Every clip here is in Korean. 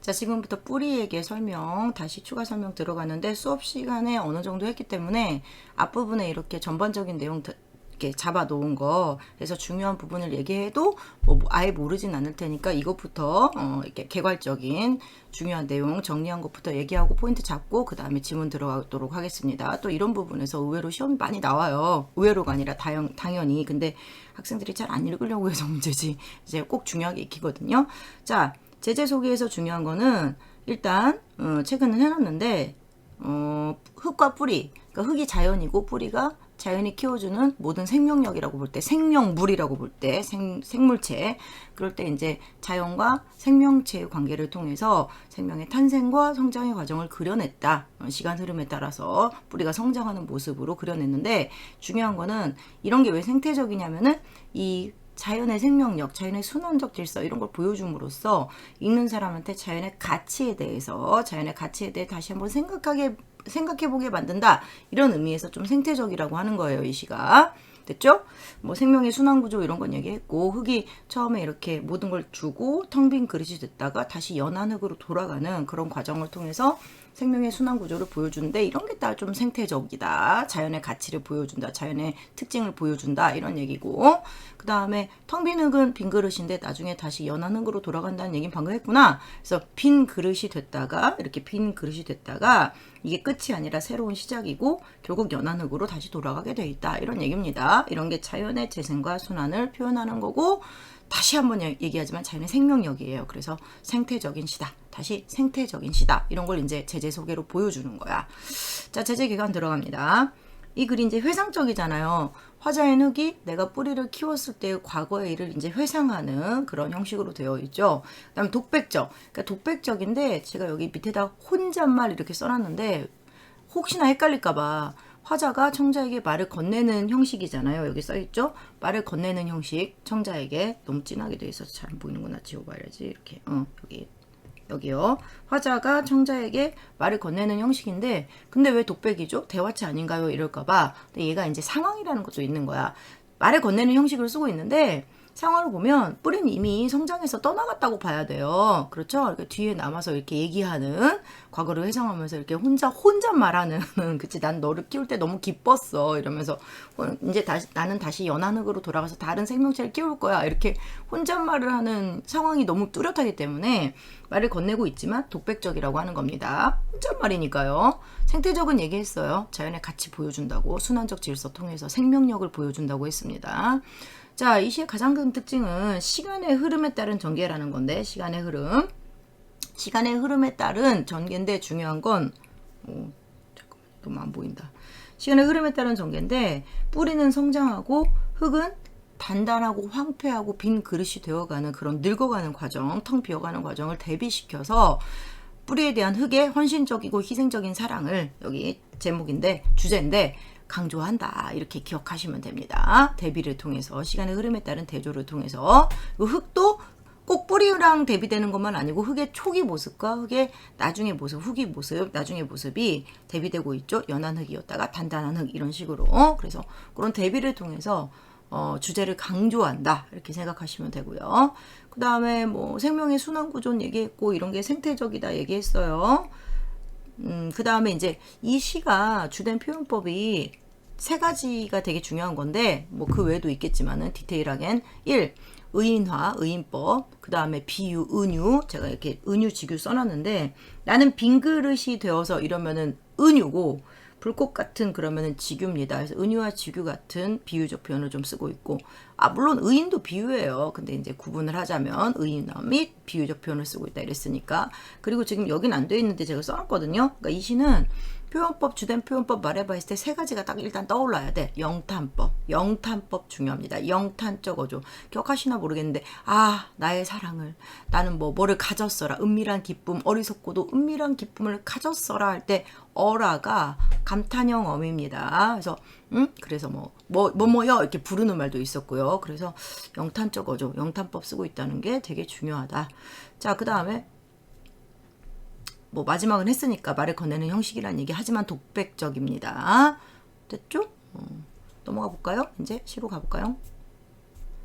자, 지금부터 뿌리에게 설명, 다시 추가 설명 들어가는데 수업 시간에 어느 정도 했기 때문에 앞부분에 이렇게 전반적인 내용 이렇게 잡아 놓은 거, 그래서 중요한 부분을 얘기해도 뭐 아예 모르진 않을 테니까 이것부터 이렇게 개괄적인 중요한 내용 정리한 것부터 얘기하고 포인트 잡고 그 다음에 지문 들어가도록 하겠습니다. 또 이런 부분에서 의외로 시험이 많이 나와요. 의외로가 아니라 당연히. 근데 학생들이 잘 안 읽으려고 해서 문제지. 이제 꼭 중요하게 익히거든요. 자, 제재 소개에서 중요한 거는 일단 최근에 해놨는데 흙과 뿌리, 그러니까 흙이 자연이고 뿌리가 자연이 키워주는 모든 생명력이라고 볼 때, 생명물이라고 볼 때, 생물체. 그럴 때 이제 자연과 생명체의 관계를 통해서 생명의 탄생과 성장의 과정을 그려냈다. 시간 흐름에 따라서 뿌리가 성장하는 모습으로 그려냈는데, 중요한 거는 이런 게 왜 생태적이냐면은 이 자연의 생명력, 자연의 순환적 질서 이런 걸 보여줌으로써 읽는 사람한테 자연의 가치에 대해 다시 한번 생각해보게 만든다. 이런 의미에서 좀 생태적이라고 하는 거예요, 이 시가. 됐죠? 뭐 생명의 순환구조 이런 건 얘기했고, 흙이 처음에 이렇게 모든 걸 주고 텅 빈 그릇이 됐다가 다시 연한 흙으로 돌아가는 그런 과정을 통해서 생명의 순환구조를 보여주는데, 이런 게 다 좀 생태적이다. 자연의 가치를 보여준다. 자연의 특징을 보여준다. 이런 얘기고, 그 다음에 텅 빈 흙은 빈 그릇인데 나중에 다시 연한 흙으로 돌아간다는 얘기는 방금 했구나. 그래서 빈 그릇이 됐다가 이렇게 빈 그릇이 됐다가 이게 끝이 아니라 새로운 시작이고 결국 연한 흙으로 다시 돌아가게 돼 있다. 이런 얘기입니다. 이런 게 자연의 재생과 순환을 표현하는 거고, 다시 한번 얘기하지만 자연의 생명력이에요. 그래서 생태적인 시다. 다시 생태적인 시다. 이런 걸 이제 제재 소개로 보여주는 거야. 자, 제재 기간 들어갑니다. 이 글이 이제 회상적이잖아요. 화자인 흙이 내가 뿌리를 키웠을 때의 과거의 일을 이제 회상하는 그런 형식으로 되어 있죠. 그 다음에 독백적. 그러니까 독백적인데 제가 여기 밑에다 혼잣말 이렇게 써놨는데 혹시나 헷갈릴까봐 화자가 청자에게 말을 건네는 형식이잖아요. 여기 써있죠? 말을 건네는 형식. 청자에게 너무 진하게 돼 있어서 잘 안 보이는구나. 지워봐야지. 이렇게. 여기요. 화자가 청자에게 말을 건네는 형식인데, 근데 왜 독백이죠? 대화체 아닌가요? 이럴까봐. 근데 얘가 이제 상황이라는 것도 있는 거야. 말을 건네는 형식을 쓰고 있는데, 상황을 보면 뿌리는 이미 성장해서 떠나갔다고 봐야 돼요. 그렇죠? 그러니까 뒤에 남아서 이렇게 얘기하는, 과거를 회상하면서 이렇게 혼자 말하는, 그치, 난 너를 키울 때 너무 기뻤어. 이러면서, 이제 나는 다시 연한 흙으로 돌아가서 다른 생명체를 키울 거야. 이렇게 혼잣말을 하는 상황이 너무 뚜렷하기 때문에 말을 건네고 있지만 독백적이라고 하는 겁니다. 혼잣말이니까요. 생태적은 얘기했어요. 자연의 가치 보여준다고, 순환적 질서 통해서 생명력을 보여준다고 했습니다. 자, 이 시의 가장 큰 특징은 시간의 흐름에 따른 전개라는 건데, 시간의 흐름에 따른 전개인데 중요한 건 잠깐만, 너무 안 보인다. 시간의 흐름에 따른 전개인데, 뿌리는 성장하고 흙은 단단하고 황폐하고 빈 그릇이 되어가는 그런 늙어가는 과정, 텅 비어가는 과정을 대비시켜서 뿌리에 대한 흙의 헌신적이고 희생적인 사랑을, 여기 제목인데 주제인데 강조한다. 이렇게 기억하시면 됩니다. 대비를 통해서, 시간의 흐름에 따른 대조를 통해서. 흙도 꼭 뿌리랑 대비되는 것만 아니고 흙의 초기 모습과 흙의 나중의 모습, 후기 모습, 나중의 모습이 대비되고 있죠. 연한 흙이었다가 단단한 흙, 이런 식으로. 그래서 그런 대비를 통해서 주제를 강조한다. 이렇게 생각하시면 되고요. 그 다음에 뭐 생명의 순환 구조는 얘기했고, 이런 게 생태적이다 얘기했어요. 그 다음에 이제 이 시가 주된 표현법이 세 가지가 되게 중요한 건데, 뭐 그 외에도 있겠지만은 디테일하겐 1. 의인화, 의인법. 그 다음에 비유, 은유. 제가 이렇게 은유, 직유 써놨는데, 나는 빈 그릇이 되어서 이러면은 은유고, 불꽃 같은 그러면은 직유입니다. 그래서 은유와 직유 같은 비유적 표현을 좀 쓰고 있고, 물론 의인도 비유예요. 근데 이제 구분을 하자면 의인화 및 비유적 표현을 쓰고 있다 이랬으니까. 그리고 지금 여긴 안 돼 있는데 제가 써놨거든요. 그러니까 이 시는 표현법, 주된 표현법 말해봐 했을 때 세 가지가 딱 일단 떠올라야 돼. 영탄법 중요합니다. 영탄적 어조. 기억하시나 모르겠는데, 나의 사랑을, 나는 뭐를 가졌어라. 은밀한 기쁨, 어리석고도 은밀한 기쁨을 가졌어라 할 때 어라가 감탄형 어미입니다. 그래서 그래서 뭐요 이렇게 부르는 말도 있었고요. 그래서 영탄적 어조, 영탄법 쓰고 있다는 게 되게 중요하다. 자, 그 다음에 뭐 마지막은 했으니까 말을 건네는 형식이라는 얘기 하지만 독백적입니다. 됐죠? 넘어가 볼까요? 이제 시로 가볼까요?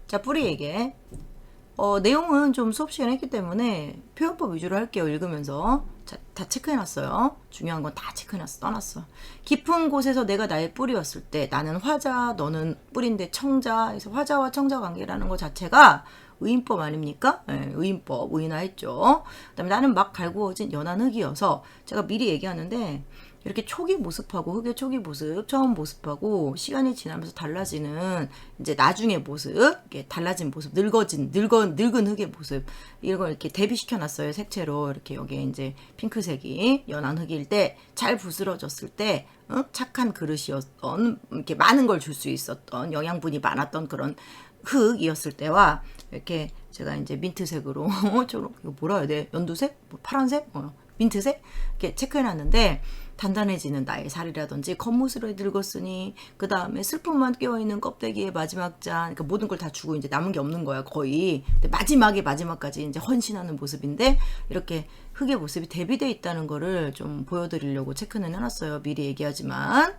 자, 뿌리에게 내용은 좀 수업 시간에 했기 때문에 표현법 위주로 할게요. 읽으면서. 자, 다 체크해놨어요. 중요한 건 다 체크해놨어. 떠났어. 깊은 곳에서 내가 나의 뿌리였을 때 나는 화자, 너는 뿌리인데 청자. 그래서 화자와 청자 관계라는 것 자체가 의인법 아닙니까? 네, 의인법, 의인화했죠. 그다음에 나는 막 갈구어진 연한 흙이어서 제가 미리 얘기하는데 이렇게 초기 모습하고 흙의 초기 모습, 처음 모습하고 시간이 지나면서 달라지는 이제 나중의 모습, 이렇게 달라진 모습, 늙은 흙의 모습 이런 걸 이렇게 대비시켜 놨어요. 색채로 이렇게 여기에 이제 핑크색이 연한 흙일 때 잘 부스러졌을 때 착한 그릇이었던 이렇게 많은 걸 줄 수 있었던 영양분이 많았던 그런 흙이었을 때와 이렇게 제가 이제 민트색으로 초록 이거 뭐라 해야 돼? 연두색? 뭐 파란색? 민트색? 이렇게 체크해놨는데 단단해지는 나의 살이라든지 겉모습을 늙었으니 그 다음에 슬픔만 끼어있는 껍데기의 마지막 잔 그러니까 모든 걸 다 주고 이제 남은 게 없는 거야 거의. 근데 마지막까지 이제 헌신하는 모습인데 이렇게 흙의 모습이 대비되어 있다는 거를 좀 보여드리려고 체크는 해놨어요. 미리 얘기하지만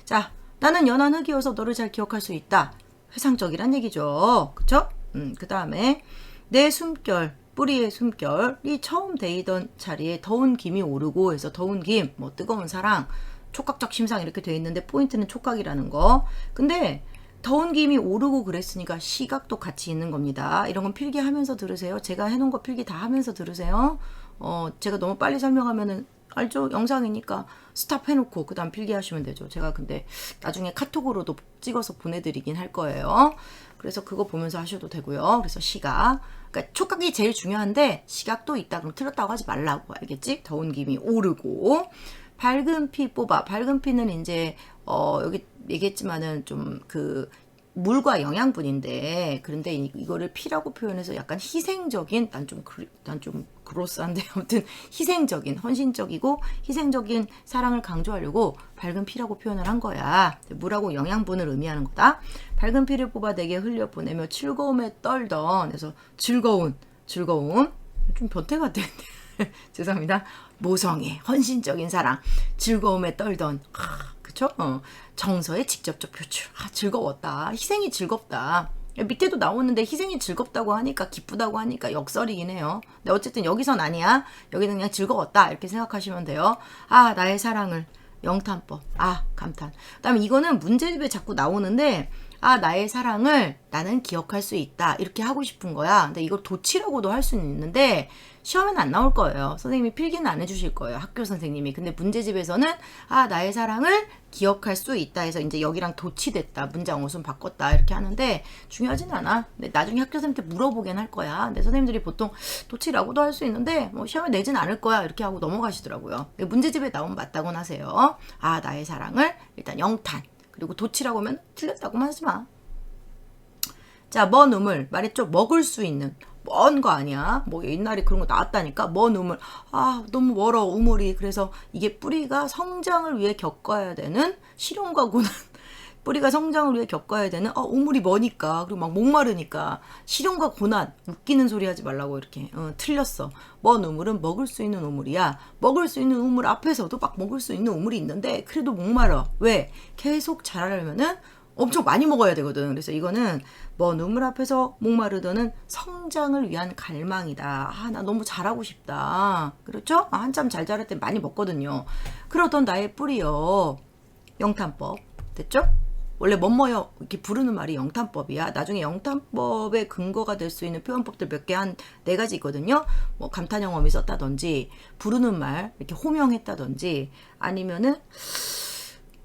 자 나는 연한 흙이어서 너를 잘 기억할 수 있다. 회상적이란 얘기죠. 그쵸? 그 다음에 내 숨결 뿌리의 숨결이 처음 데이던 자리에 더운 김이 오르고 해서 더운 김, 뭐 뜨거운 사랑, 촉각적 심상 이렇게 돼 있는데 포인트는 촉각이라는 거. 근데 더운 김이 오르고 그랬으니까 시각도 같이 있는 겁니다. 이런 건 필기하면서 들으세요. 제가 해놓은 거 필기 다 하면서 들으세요. 제가 너무 빨리 설명하면은 알죠? 영상이니까 스탑 해놓고 그 다음 필기하시면 되죠. 제가 근데 나중에 카톡으로도 찍어서 보내드리긴 할 거예요. 그래서 그거 보면서 하셔도 되고요. 그래서 시각. 그러니까 촉각이 제일 중요한데 시각도 있다. 그럼 틀렸다고 하지 말라고. 알겠지? 더운 김이 오르고. 밝은 피 뽑아. 밝은 피는 이제 여기 얘기했지만은 좀 그 물과 영양분인데 그런데 이거를 피라고 표현해서 약간 희생적인 난 좀 그로스한데 아무튼 희생적인 헌신적이고 희생적인 사랑을 강조하려고 밝은 피라고 표현을 한 거야. 물하고 영양분을 의미하는 거다. 밝은 피를 뽑아 내게 흘려보내며 즐거움에 떨던 그래서 즐거움 좀 변태 같았는데 죄송합니다. 모성애 헌신적인 사랑 즐거움에 떨던 그쵸? 정서의 직접적 표출. 즐거웠다. 희생이 즐겁다. 밑에도 나오는데 희생이 즐겁다고 하니까 기쁘다고 하니까 역설이긴 해요. 근데 어쨌든 여기선 아니야. 여기는 그냥 즐거웠다. 이렇게 생각하시면 돼요. 나의 사랑을 영탄법. 감탄. 그다음에 이거는 문제집에 자꾸 나오는데 나의 사랑을 나는 기억할 수 있다. 이렇게 하고 싶은 거야. 근데 이걸 도치라고도 할 수는 있는데 시험에는 안 나올 거예요. 선생님이 필기는 안 해주실 거예요. 학교 선생님이. 근데 문제집에서는 나의 사랑을 기억할 수 있다 해서 이제 여기랑 도치됐다. 문장 어순 바꿨다. 이렇게 하는데 중요하진 않아. 근데 나중에 학교 선생님한테 물어보긴 할 거야. 근데 선생님들이 보통 도치라고도 할 수 있는데 뭐 시험에 내진 않을 거야. 이렇게 하고 넘어가시더라고요. 문제집에 나오면 맞다고는 하세요. 나의 사랑을 일단 영탄. 그리고 도치라고 하면 틀렸다고만 하지 마. 자, 먼 우물. 말했죠? 먹을 수 있는. 먼 거 아니야. 뭐 옛날에 그런 거 나왔다니까. 먼 우물. 너무 멀어 우물이. 그래서 이게 뿌리가 성장을 위해 겪어야 되는 시련과 고난. 뿌리가 성장을 위해 겪어야 되는 우물이 머니까 그리고 막 목마르니까 시련과 고난. 웃기는 소리 하지 말라고 이렇게 틀렸어. 먼 우물은 먹을 수 있는 우물이야. 먹을 수 있는 우물 앞에서도 막 먹을 수 있는 우물이 있는데 그래도 목마르. 왜? 계속 자라려면은 엄청 많이 먹어야 되거든. 그래서 이거는 먼 우물 앞에서 목마르다는 성장을 위한 갈망이다. 나 너무 잘하고 싶다. 그렇죠? 한참 잘 자랄 때 많이 먹거든요. 그러던 나의 뿌리여. 영탄법. 됐죠? 원래 뭐뭐여 이렇게 부르는 말이 영탄법이야. 나중에 영탄법의 근거가 될 수 있는 표현법들 몇 개 한 4가지 있거든요. 뭐 감탄형 어미 썼다든지 부르는 말 이렇게 호명했다든지 아니면은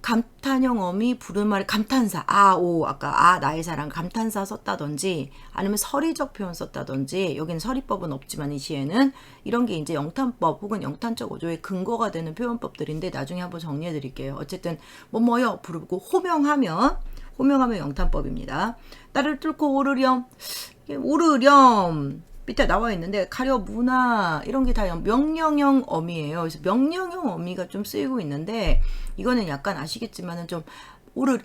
감탄형 어미 부르는 말에 감탄사 아까 나의 사랑 감탄사 썼다든지 아니면 서리적 표현 썼다든지 여기는 서리법은 없지만 이 시에는 이런 게 이제 영탄법 혹은 영탄적 어조의 근거가 되는 표현법들인데 나중에 한번 정리해 드릴게요. 어쨌든 뭐뭐요 부르고 호명하면 영탄법입니다. 나를 뚫고 오르렴 밑에 나와 있는데 가려 문화 이런 게 다 명령형 어미예요. 그래서 명령형 어미가 좀 쓰이고 있는데 이거는 약간 아시겠지만은 좀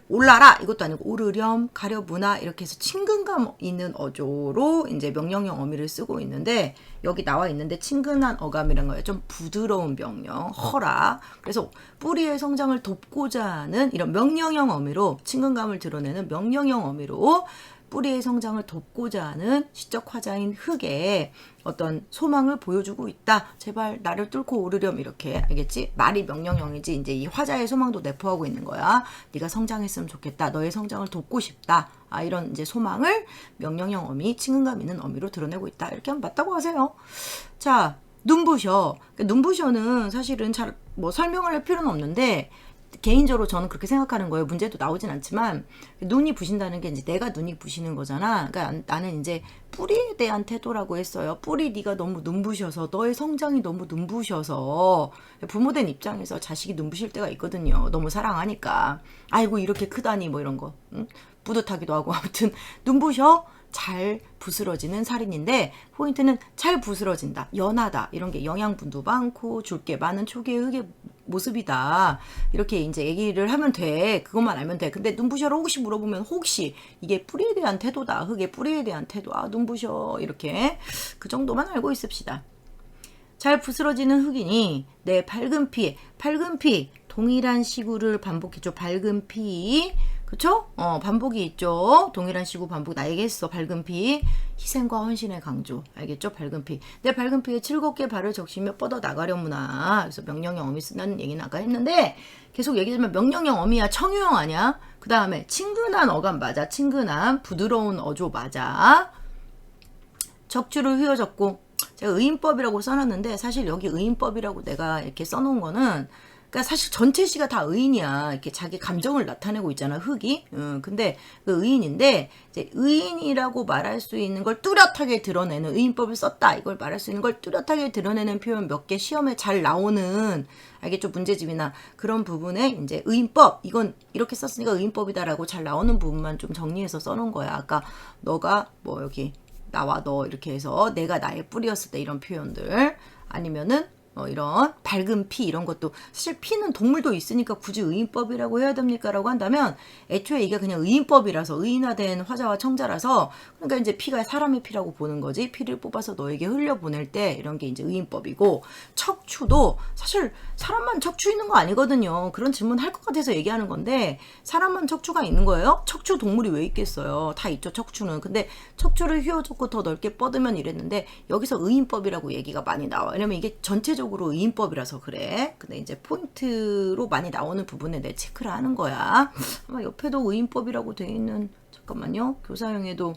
올라라 이것도 아니고 오르렴 가려 문화 이렇게 해서 친근감 있는 어조로 이제 명령형 어미를 쓰고 있는데 여기 나와 있는데 친근한 어감이란 거예요. 좀 부드러운 명령 허락. 그래서 뿌리의 성장을 돕고자 하는 이런 명령형 어미로 친근감을 드러내는 명령형 어미로 뿌리의 성장을 돕고자 하는 시적 화자인 흙에 어떤 소망을 보여주고 있다. 제발 나를 뚫고 오르렴 이렇게 알겠지? 말이 명령형이지 이제 이 화자의 소망도 내포하고 있는 거야. 네가 성장했으면 좋겠다. 너의 성장을 돕고 싶다. 이런 이제 소망을 명령형 어미, 친근감 있는 어미로 드러내고 있다. 이렇게 하면 맞다고 하세요. 자, 눈부셔. 눈부셔는 사실은 잘 뭐 설명을 할 필요는 없는데 개인적으로 저는 그렇게 생각하는 거예요. 문제도 나오진 않지만 눈이 부신다는 게 이제 내가 눈이 부시는 거잖아. 그러니까 나는 이제 뿌리에 대한 태도라고 했어요. 뿌리 네가 너무 눈부셔서 너의 성장이 너무 눈부셔서 부모된 입장에서 자식이 눈부실 때가 있거든요. 너무 사랑하니까. 아이고 이렇게 크다니 뭐 이런 거. 응? 뿌듯하기도 하고 아무튼 눈부셔. 잘 부스러지는 살인인데 포인트는 잘 부스러진다. 연하다. 이런 게 영양분도 많고 줄 게 많은 초기의 흙의 모습이다. 이렇게 이제 얘기를 하면 돼. 그것만 알면 돼. 근데 눈부셔로 혹시 물어보면 혹시 이게 뿌리에 대한 태도다. 흙의 뿌리에 대한 태도. 눈부셔. 이렇게 그 정도만 알고 있읍시다. 잘 부스러지는 흙이니 내 밝은 피 동일한 시구를 반복했죠. 밝은 피 그쵸? 반복이 있죠. 동일한 시구 반복 나에게 했어. 밝은 피 희생과 헌신의 강조 알겠죠? 밝은 피 내 밝은 피에 즐겁게 발을 적시며 뻗어 나가려무나. 그래서 명령형 어미 쓴다는 얘기는 아까 했는데 계속 얘기하면 명령형 어미야. 청유형 아니야? 그 다음에 친근한 어감 맞아. 친근한 부드러운 어조 맞아. 적주를 휘어졌고 제가 의인법이라고 써놨는데 사실 여기 의인법이라고 내가 이렇게 써놓은 거는 그러니까 사실 전체 시가 다 의인이야. 이렇게 자기 감정을 나타내고 있잖아, 흙이. 근데 그 의인인데 이제 의인이라고 말할 수 있는 걸 뚜렷하게 드러내는 의인법을 썼다. 이걸 말할 수 있는 걸 뚜렷하게 드러내는 표현 몇 개 시험에 잘 나오는 알겠죠? 문제집이나 그런 부분에 이제 의인법 이건 이렇게 썼으니까 의인법이다라고 잘 나오는 부분만 좀 정리해서 써놓은 거야. 아까 너가 뭐 여기 나와 너 이렇게 해서 내가 나의 뿌리였을 때 이런 표현들 아니면은 이런 밝은 피 이런 것도 사실 피는 동물도 있으니까 굳이 의인법이라고 해야 됩니까? 라고 한다면 애초에 이게 그냥 의인법이라서 의인화된 화자와 청자라서 그러니까 이제 피가 사람의 피라고 보는 거지. 피를 뽑아서 너에게 흘려보낼 때 이런 게 이제 의인법이고 척추도 사실 사람만 척추 있는 거 아니거든요. 그런 질문 할 것 같아서 얘기하는 건데 사람만 척추가 있는 거예요? 척추 동물이 왜 있겠어요? 다 있죠 척추는. 근데 척추를 휘어줬고 더 넓게 뻗으면 이랬는데 여기서 의인법이라고 얘기가 많이 나와. 왜냐면 이게 전체적으로 의인법이라서 그래. 근데 이제 포인트로 많이 나오는 부분에 내 체크를 하는 거야. 아마 옆에도 의인법이라고 되어 있는 잠깐만요. 교사형에도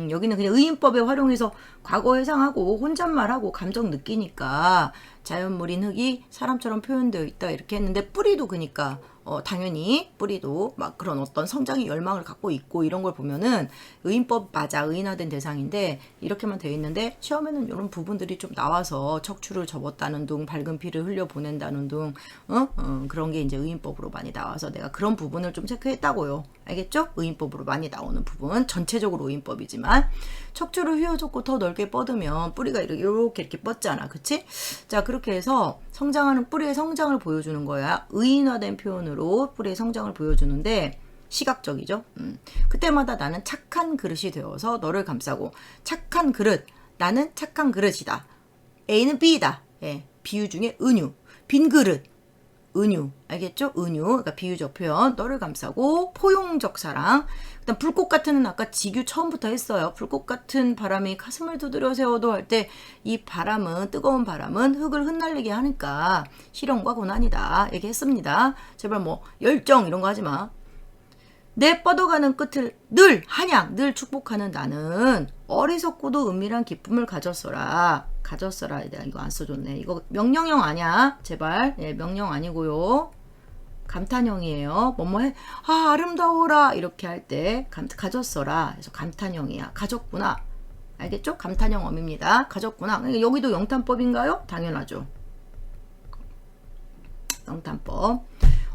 여기는 그냥 의인법에 활용해서 과거 해상하고 혼잣말하고 감정 느끼니까 자연물인 흙이 사람처럼 표현되어 있다 이렇게 했는데 뿌리도 그니까 당연히 뿌리도 막 그런 어떤 성장의 열망을 갖고 있고 이런 걸 보면은 의인법 맞아. 의인화된 대상인데 이렇게만 되어 있는데 시험에는 이런 부분들이 좀 나와서 척추를 접었다는 둥 밝은 피를 흘려보낸다는 둥 그런 게 이제 의인법으로 많이 나와서 내가 그런 부분을 좀 체크했다고요. 알겠죠? 의인법으로 많이 나오는 부분 전체적으로 의인법이지만 척추를 휘어줬고 더 넓게 뻗으면 뿌리가 이렇게 뻗잖아. 그치? 자 그렇게 해서 성장하는 뿌리의 성장을 보여주는 거야. 의인화된 표현으로 뿌리의 성장을 보여주는데 시각적이죠. 그때마다 나는 착한 그릇이 되어서 너를 감싸고 착한 그릇 나는 착한 그릇이다. A는 B다. 예, 비유 중에 은유 빈 그릇 은유 알겠죠? 은유 그러니까 비유적 표현 너를 감싸고 포용적 사랑 그다음 불꽃 같은 아까 지규 처음부터 했어요. 불꽃 같은 바람이 가슴을 두드려 세워도 할 때 이 바람은 뜨거운 바람은 흙을 흩날리게 하니까 실현과 고난이다 얘기했습니다. 제발 뭐 열정 이런 거 하지 마. 내 뻗어가는 끝을 늘 한양 늘 축복하는 나는 어리석고도 은밀한 기쁨을 가졌어라. 내가 이거 안 써줬네. 이거 명령형 아니야. 제발. 예, 명령 아니고요. 감탄형이에요. 뭐뭐 해. 아름다워라. 이렇게 할 때 가졌어라. 그래서 감탄형이야. 가졌구나. 알겠죠? 감탄형 어미입니다. 가졌구나. 그러니까 여기도 영탄법인가요? 당연하죠. 영탄법.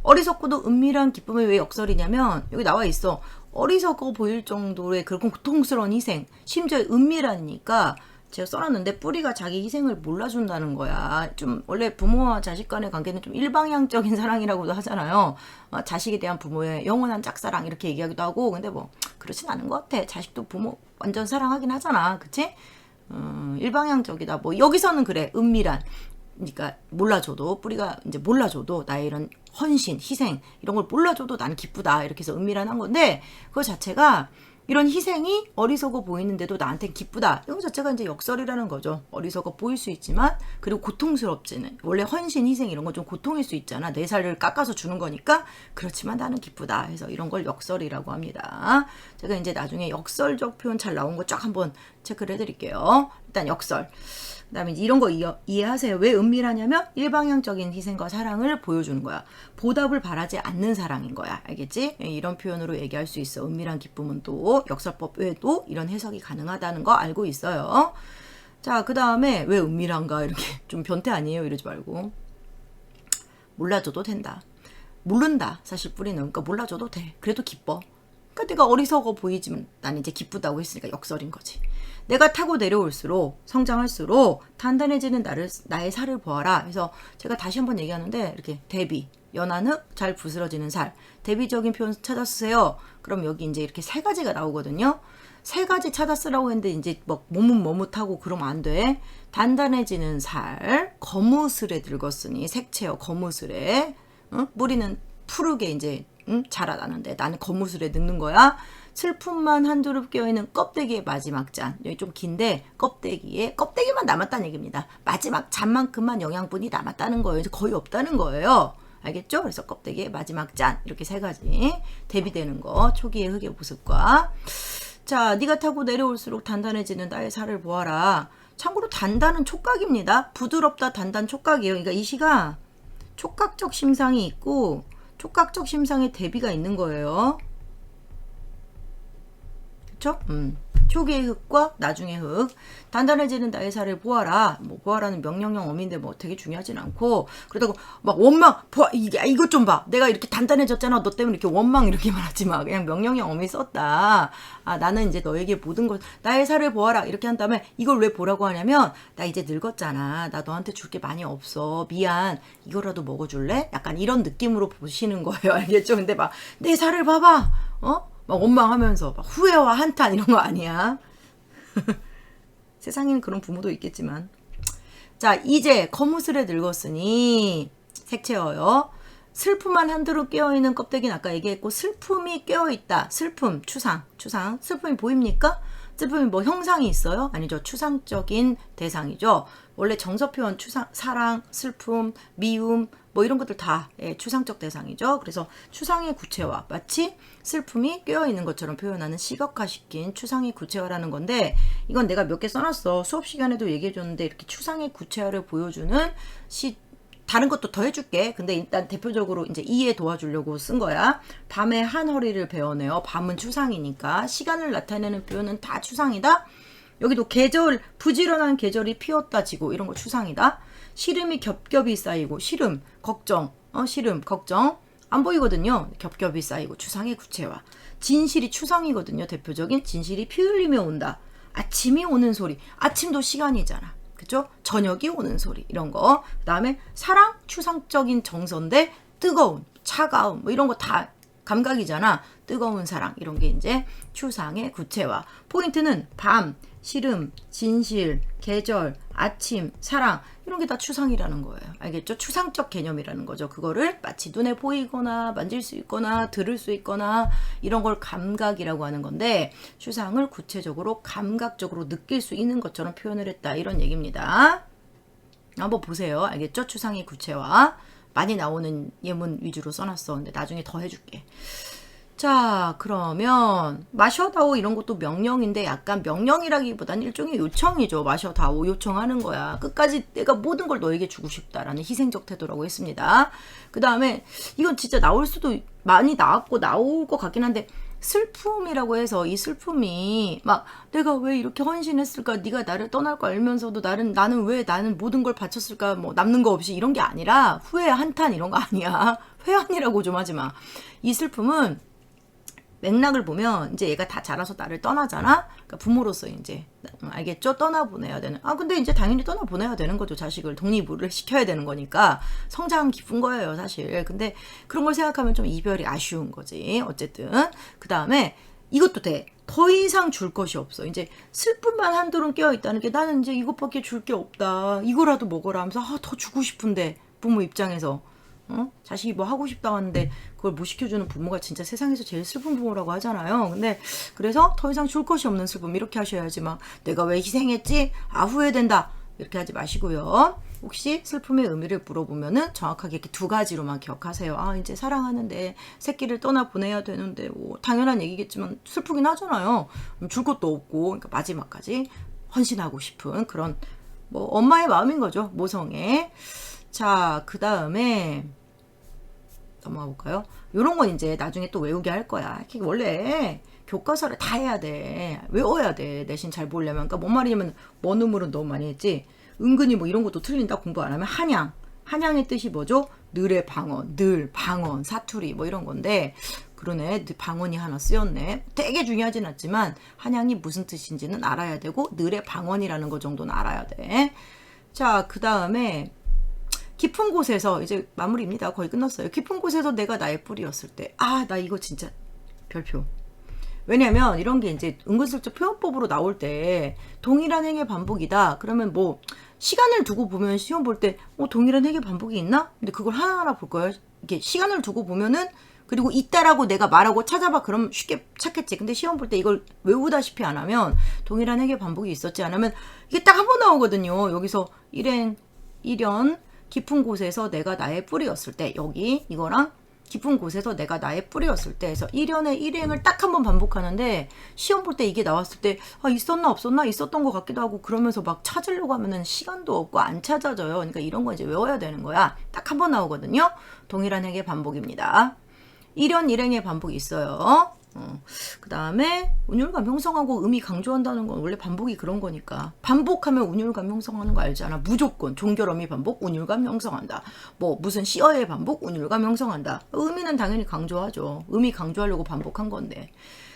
어리석고도 은밀한 기쁨의 왜 역설이냐면 여기 나와 있어. 어리석어 보일 정도의 그런 고통스러운 희생. 심지어 은밀하니까 제가 써놨는데 뿌리가 자기 희생을 몰라준다는 거야. 좀 원래 부모와 자식 간의 관계는 좀 일방향적인 사랑이라고도 하잖아요. 자식에 대한 부모의 영원한 짝사랑 이렇게 얘기하기도 하고 근데 뭐 그렇진 않은 것 같아. 자식도 부모 완전 사랑하긴 하잖아. 그치? 일방향적이다. 뭐 여기서는 그래. 은밀한. 그러니까 몰라줘도 뿌리가 이제 몰라줘도 나의 이런 헌신, 희생 이런 걸 몰라줘도 나는 기쁘다 이렇게 해서 은밀한 한 건데 그거 자체가 이런 희생이 어리석어 보이는데도 나한테 기쁘다. 이거 자체가 이제 역설이라는 거죠. 어리석어 보일 수 있지만 그리고 고통스럽지는. 원래 헌신, 희생 이런 건 좀 고통일 수 있잖아. 내 살을 깎아서 주는 거니까. 그렇지만 나는 기쁘다 해서 이런 걸 역설이라고 합니다. 제가 이제 나중에 역설적 표현 잘 나온 거 쫙 한번 체크를 해드릴게요. 일단 역설. 그 다음에 이런 거 이해하세요. 왜 은밀하냐면 일방향적인 희생과 사랑을 보여주는 거야. 보답을 바라지 않는 사랑인 거야. 알겠지? 이런 표현으로 얘기할 수 있어. 은밀한 기쁨은 또 역설법 외에도 이런 해석이 가능하다는 거 알고 있어요. 자, 그 다음에 왜 은밀한가 이렇게 좀 변태 아니에요? 이러지 말고. 몰라줘도 된다. 모른다. 사실 뿌리는. 그러니까 몰라줘도 돼. 그래도 기뻐. 그러니까 내가 어리석어 보이지만 난 이제 기쁘다고 했으니까 역설인 거지. 내가 타고 내려올수록 성장할수록 단단해지는 나의 살을 보아라. 그래서 제가 다시 한번 얘기하는데 이렇게 대비, 연한흙, 잘 부스러지는 살. 대비적인 표현 찾아 쓰세요. 그럼 여기 이제 이렇게 세 가지가 나오거든요. 세 가지 찾아 쓰라고 했는데 이제 막 머뭇머뭇하고 그러면 안 돼. 단단해지는 살, 거무스레 늙었으니 색채요 거무스레. 응? 뿌리는 푸르게 이제 자라나는데 나는 거무스레 늙는 거야. 슬픔만 한 두릅 껴있는 껍데기의 마지막 잔. 여기 좀 긴데 껍데기만 남았다는 얘기입니다. 마지막 잔만큼만 영양분이 남았다는 거예요. 거의 없다는 거예요. 알겠죠? 그래서 껍데기의 마지막 잔. 이렇게 세 가지 대비되는 거. 초기의 흙의 모습과. 자, 네가 타고 내려올수록 단단해지는 나의 살을 보아라. 참고로 단단은 촉각입니다. 부드럽다 단단 촉각이에요. 그러니까 이 시가 촉각적 심상이 있고 촉각적 심상의 대비가 있는 거예요. 그쵸? 초기의 흙과 나중의 흙. 단단해지는 나의 살을 보아라. 뭐 보아라는 명령형 어민데 뭐 되게 중요하진 않고 그러다고 막 원망 보아 이것 좀 봐. 내가 이렇게 단단해졌잖아. 너 때문에 이렇게 원망 이렇게 말하지 마. 그냥 명령형 어미 썼다. 아 나는 이제 너에게 모든 걸 나의 살을 보아라 이렇게 한 다음에 이걸 왜 보라고 하냐면 나 이제 늙었잖아. 나 너한테 줄 게 많이 없어. 미안. 이거라도 먹어줄래? 약간 이런 느낌으로 보시는 거예요. 알겠죠? 근데 막 내 살을 봐봐. 막 원망하면서 막 후회와 한탄 이런 거 아니야. 세상에는 그런 부모도 있겠지만. 자, 이제 거무스레 늙었으니 색채어요. 슬픔만 한 두루 깨어있는 껍데기는 아까 얘기했고 슬픔이 깨어있다. 슬픔, 추상. 슬픔이 보입니까? 슬픔이 뭐 형상이 있어요? 아니죠. 추상적인 대상이죠. 원래 정서 표현 추상, 사랑, 슬픔, 미움 뭐 이런 것들 다 추상적 대상이죠. 그래서 추상의 구체화, 마치 슬픔이 깨어있는 것처럼 표현하는 시각화시킨 추상의 구체화라는 건데 이건 내가 몇 개 써놨어. 수업 시간에도 얘기해줬는데 이렇게 추상의 구체화를 보여주는 다른 것도 더 해줄게. 근데 일단 대표적으로 이제 이해 도와주려고 쓴 거야. 밤에 한 허리를 베어내요. 밤은 추상이니까 시간을 나타내는 표현은 다 추상이다. 여기도 계절, 부지런한 계절이 피었다 지고 이런 거 추상이다. 시름이 겹겹이 쌓이고 시름, 걱정, 시름, 걱정 안 보이거든요. 겹겹이 쌓이고 추상의 구체화. 진실이 추상이거든요. 대표적인 진실이 피 흘리며 온다. 아침이 오는 소리. 아침도 시간이잖아. 그죠? 저녁이 오는 소리 이런 거. 그 다음에 사랑 추상적인 정서인데 뜨거운, 차가운 뭐 이런 거 다 감각이잖아. 뜨거운 사랑 이런 게 이제 추상의 구체화. 포인트는 밤, 시름, 진실, 계절, 아침, 사랑 이런 게 다 추상이라는 거예요. 알겠죠? 추상적 개념이라는 거죠. 그거를 마치 눈에 보이거나 만질 수 있거나 들을 수 있거나 이런 걸 감각이라고 하는 건데 추상을 구체적으로 감각적으로 느낄 수 있는 것처럼 표현을 했다. 이런 얘기입니다. 한번 보세요. 알겠죠? 추상의 구체화. 많이 나오는 예문 위주로 써놨어. 근데 나중에 더 해줄게. 자, 그러면 마셔다오 이런 것도 명령인데 약간 명령이라기보다는 일종의 요청이죠. 마셔다오 요청하는 거야. 끝까지 내가 모든 걸 너에게 주고 싶다라는 희생적 태도라고 했습니다. 그 다음에 이건 진짜 나올 수도 많이 나왔고 나올 것 같긴 한데 슬픔이라고 해서 이 슬픔이 막 내가 왜 이렇게 헌신했을까? 네가 나를 떠날 거 알면서도 나는 왜 나는 모든 걸 바쳤을까? 뭐 남는 거 없이 이런 게 아니라 후회 한탄 이런 거 아니야. 회한이라고 좀 하지 마. 이 슬픔은 맥락을 보면 이제 얘가 다 자라서 나를 떠나잖아. 그러니까 부모로서 이제 알겠죠? 떠나보내야 되는. 근데 이제 당연히 떠나보내야 되는 거죠. 자식을 독립을 시켜야 되는 거니까 성장 깊은 거예요, 사실. 근데 그런 걸 생각하면 좀 이별이 아쉬운 거지. 어쨌든 그 다음에 이것도 돼. 더 이상 줄 것이 없어. 이제 슬픔만 한도로 깨어 있다는 게 나는 이제 이것밖에 줄 게 없다. 이거라도 먹어라 하면서 더 주고 싶은데 부모 입장에서 자식이 뭐 하고 싶다고 하는데 그걸 못 시켜주는 부모가 진짜 세상에서 제일 슬픈 부모라고 하잖아요. 근데 그래서 더 이상 줄 것이 없는 슬픔 이렇게 하셔야지 막 내가 왜 희생했지? 아 후회된다. 이렇게 하지 마시고요. 혹시 슬픔의 의미를 물어보면은 정확하게 이렇게 두 가지로만 기억하세요. 아 이제 사랑하는데 새끼를 떠나 보내야 되는데 뭐 당연한 얘기겠지만 슬프긴 하잖아요. 줄 것도 없고 그러니까 마지막까지 헌신하고 싶은 그런 뭐 엄마의 마음인 거죠. 모성애. 자, 그 다음에 넘어가 볼까요? 요런 건 이제 나중에 또 외우게 할 거야. 원래 교과서를 다 해야 돼. 외워야 돼. 내신 잘 보려면. 그러니까 뭔 말이냐면 머느물은 너무 많이 했지. 은근히 뭐 이런 것도 틀린다. 공부 안 하면 한양. 한양의 뜻이 뭐죠? 늘의 방언, 늘, 방언, 사투리 뭐 이런 건데 그러네. 방언이 하나 쓰였네. 되게 중요하진 않지만 한양이 무슨 뜻인지는 알아야 되고 늘의 방언이라는 거 정도는 알아야 돼. 자, 그 다음에 깊은 곳에서 이제 마무리입니다. 거의 끝났어요. 깊은 곳에서 내가 나의 뿌리였을 때 아, 나 이거 진짜 별표. 왜냐면 이런 게 이제 은근슬쩍 표현법으로 나올 때 동일한 행의 반복이다. 그러면 뭐 시간을 두고 보면 시험 볼 때 동일한 행의 반복이 있나? 근데 그걸 하나하나 볼 거예요. 이게 시간을 두고 보면은 그리고 있다라고 내가 말하고 찾아봐 그럼 쉽게 찾겠지. 근데 시험 볼 때 이걸 외우다시피 안 하면 동일한 행의 반복이 있었지 않으면 이게 딱 한 번 나오거든요. 여기서 일행, 일연 깊은 곳에서 내가 나의 뿌리였을 때 여기 이거랑 깊은 곳에서 내가 나의 뿌리였을 때 해서 일연의 일행을 딱 한 번 반복하는데 시험 볼 때 이게 나왔을 때 아, 있었나 없었나 있었던 것 같기도 하고 그러면서 막 찾으려고 하면은 시간도 없고 안 찾아져요. 그러니까 이런 거 이제 외워야 되는 거야. 딱 한 번 나오거든요. 동일한 행의 반복입니다. 일연 일행의 반복이 있어요. 그 다음에 운율감 형성하고 의미 강조한다는 건 원래 반복이 그런 거니까 반복하면 운율감 형성하는 거 알잖아. 무조건 종결어미 반복 운율감 형성한다. 뭐 무슨 시어의 반복 운율감 형성한다. 의미는 당연히 강조하죠. 의미 강조하려고 반복한 건데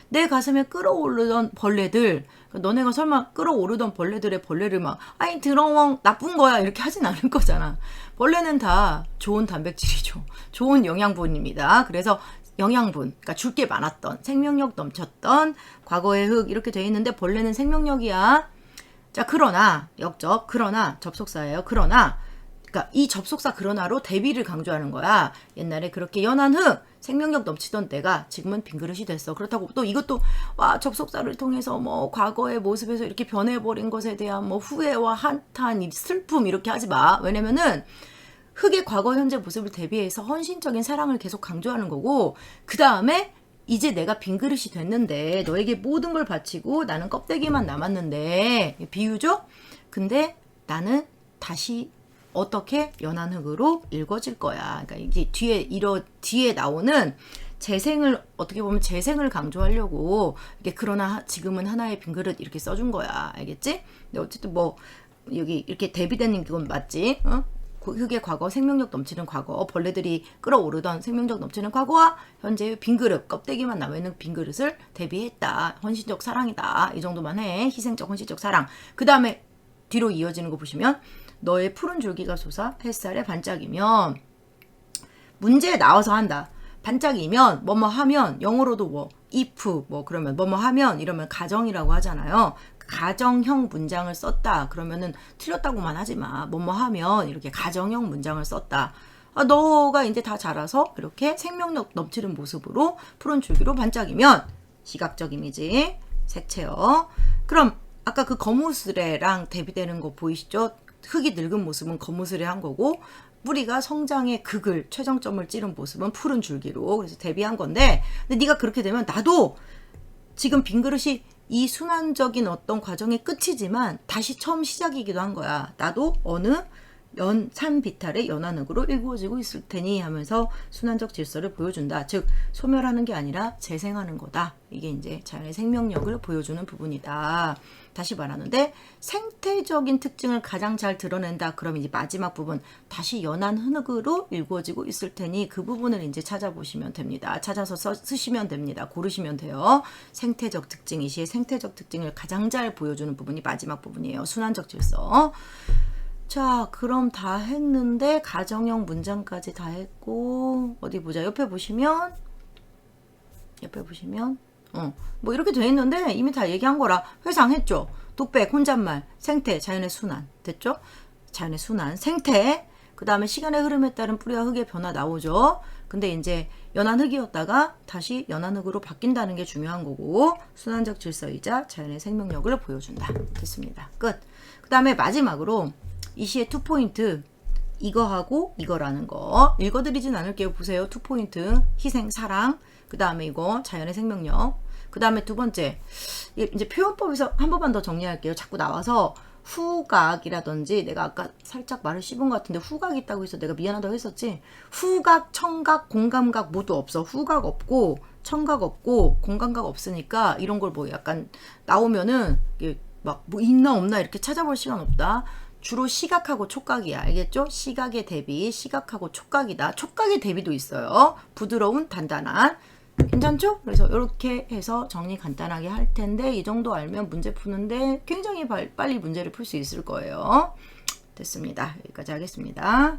내 가슴에 끌어오르던 벌레들 너네가 설마 끌어오르던 벌레들의 벌레를 막 아이 더러워 나쁜 거야 이렇게 하진 않을 거잖아. 벌레는 다 좋은 단백질이죠. 좋은 영양분입니다. 그래서 영양분, 그러니까 줄 게 많았던 생명력 넘쳤던 과거의 흙 이렇게 돼 있는데 벌레는 생명력이야. 자 그러나 역접 그러나 접속사예요. 그러나 그러니까 이 접속사 그러나로 대비를 강조하는 거야. 옛날에 그렇게 연한 흙 생명력 넘치던 때가 지금은 빈 그릇이 됐어. 그렇다고 또 이것도 와 접속사를 통해서 뭐 과거의 모습에서 이렇게 변해버린 것에 대한 뭐 후회와 한탄, 슬픔 이렇게 하지 마. 왜냐면은 흙의 과거 현재 모습을 대비해서 헌신적인 사랑을 계속 강조하는 거고 그 다음에 이제 내가 빈 그릇이 됐는데 너에게 모든 걸 바치고 나는 껍데기만 남았는데 비유죠? 근데 나는 다시 어떻게 연한 흙으로 읽어질 거야. 그러니까 이게 뒤에 나오는 재생을 어떻게 보면 재생을 강조하려고 이게 그러나 지금은 하나의 빈 그릇 이렇게 써준 거야. 알겠지? 근데 어쨌든 뭐 여기 이렇게 대비되는 건 맞지? 흙의 과거, 생명력 넘치는 과거, 벌레들이 끌어오르던 생명력 넘치는 과거와 현재의 빈그릇, 껍데기만 남아있는 빈그릇을 대비했다. 헌신적 사랑이다. 이 정도만 해. 희생적 헌신적 사랑. 그 다음에 뒤로 이어지는 거 보시면 너의 푸른 줄기가 솟아 햇살에 반짝이면 문제에 나와서 한다. 반짝이면 뭐뭐 하면 영어로도 뭐 if 뭐 그러면 뭐뭐 하면 이러면 가정이라고 하잖아요. 가정형 문장을 썼다. 그러면은 틀렸다고만 하지 마. 뭐뭐 하면 이렇게 가정형 문장을 썼다. 아, 너가 이제 다 자라서 이렇게 생명력 넘치는 모습으로 푸른 줄기로 반짝이면 시각적 이미지 색채요. 그럼 아까 그 거무스레랑 대비되는 거 보이시죠? 흙이 늙은 모습은 거무스레한 거고 뿌리가 성장의 극을 최정점을 찌른 모습은 푸른 줄기로 그래서 대비한 건데 근데 네가 그렇게 되면 나도 지금 빈 그릇이 이 순환적인 어떤 과정의 끝이지만 다시 처음 시작이기도 한 거야. 나도 어느 산비탈의 연한 흙으로 일구어지고 있을 테니 하면서 순환적 질서를 보여준다. 즉 소멸하는 게 아니라 재생하는 거다. 이게 이제 자연의 생명력을 보여주는 부분이다. 다시 말하는데 생태적인 특징을 가장 잘 드러낸다. 그럼 이제 마지막 부분 다시 연한 흙으로 일구어지고 있을 테니 그 부분을 이제 찾아보시면 됩니다. 찾아서 쓰시면 됩니다. 고르시면 돼요. 생태적 특징, 이 시의 생태적 특징을 가장 잘 보여주는 부분이 마지막 부분이에요. 순환적 질서. 자, 그럼 다 했는데 가정형 문장까지 다 했고 어디 보자. 옆에 보시면 뭐 이렇게 돼 있는데 이미 다 얘기한 거라 회상했죠. 독백, 혼잣말, 생태, 자연의 순환 됐죠? 자연의 순환, 생태 그 다음에 시간의 흐름에 따른 뿌리와 흙의 변화 나오죠. 근데 이제 연한 흙이었다가 다시 연한 흙으로 바뀐다는 게 중요한 거고, 순환적 질서이자 자연의 생명력을 보여준다. 됐습니다. 끝. 그 다음에 마지막으로 이 시의 투포인트, 이거하고 이거라는 거 읽어드리진 않을게요. 보세요. 투포인트, 희생, 사랑. 그 다음에 이거 자연의 생명력. 그 다음에 두 번째, 이제 표현법에서 한 번만 더 정리할게요. 자꾸 나와서 후각이라든지, 내가 아까 살짝 말을 씹은 것 같은데 후각 있다고 해서 내가 미안하다고 했었지. 후각, 청각, 공감각 모두 없어. 후각 없고 청각 없고 공감각 없으니까 이런 걸 뭐 약간 나오면은 막 뭐 있나 없나 이렇게 찾아볼 시간 없다. 주로 시각하고 촉각이야. 알겠죠? 시각의 대비, 시각하고 촉각이다. 촉각의 대비도 있어요. 부드러운, 단단한. 괜찮죠? 그래서 이렇게 해서 정리 간단하게 할 텐데, 이 정도 알면 문제 푸는데 굉장히 빨리 문제를 풀 수 있을 거예요. 됐습니다. 여기까지 하겠습니다.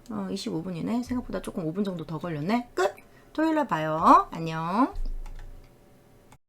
25분이네. 생각보다 조금 5분 정도 더 걸렸네. 끝! 토요일날 봐요. 안녕.